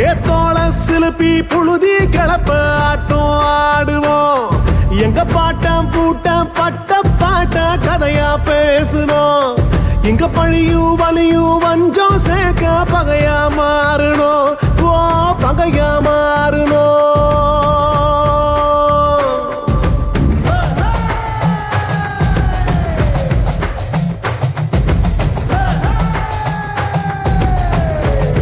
ஏத்தோள சிலுப்பி புழுதி கிளப்ப ஆட்டம் ஆடுவோம். எங்க பாட்டம் பூட்டம் பட்ட பாட்ட கதையா பேசணும். இங்க பழியும் வலியும் வஞ்சம் சேர்க்க பகையா மாறணும். பகையா மாறணும்.